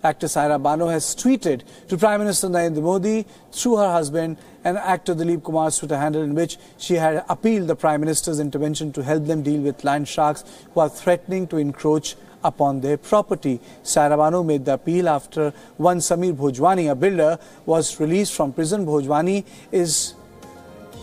Actress Saira Banu has tweeted to Prime Minister Narendra Modi through her husband and actor Dilip Kumar's Twitter handle, in which she had appealed the Prime Minister's intervention to help them deal with land sharks who are threatening to encroach upon their property. Saira Banu made the appeal after one Samir Bhojwani, a builder, was released from prison. Bhojwani is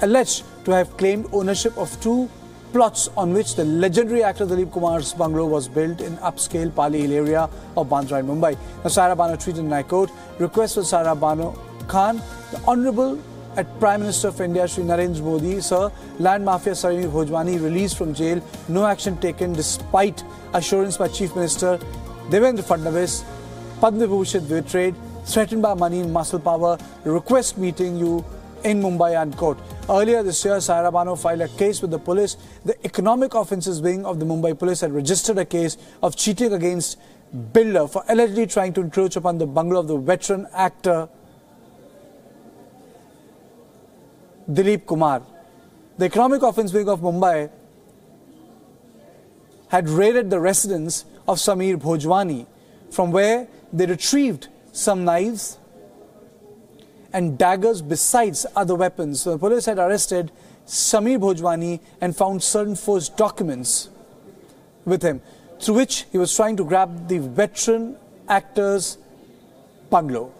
alleged to have claimed ownership of 2 plots on which the legendary actor Dilip Kumar's bungalow was built in upscale Pali Hill area of Bandra in Mumbai. Now, Saira Banu tweeted, and I quote, "Request for Saira Banu Khan, the Honourable at Prime Minister of India, Shri Narendra Modi, sir, land mafia Samir Bhojwani released from jail, no action taken despite assurance by Chief Minister Devendra Fadnavis, Padma Vibhushan betrayed, threatened by money and muscle power, request meeting you in Mumbai," unquote. Earlier this year, Saira Banu filed a case with the police. The Economic Offences Wing of the Mumbai Police had registered a case of cheating against builder for allegedly trying to encroach upon the bungalow of the veteran actor Dilip Kumar. The Economic Offence Wing of Mumbai had raided the residence of Samir Bhojwani, from where they retrieved some knives and daggers besides other weapons. So the police had arrested Samir Bhojwani and found certain forged documents with him, through which he was trying to grab the veteran actor's bungalow.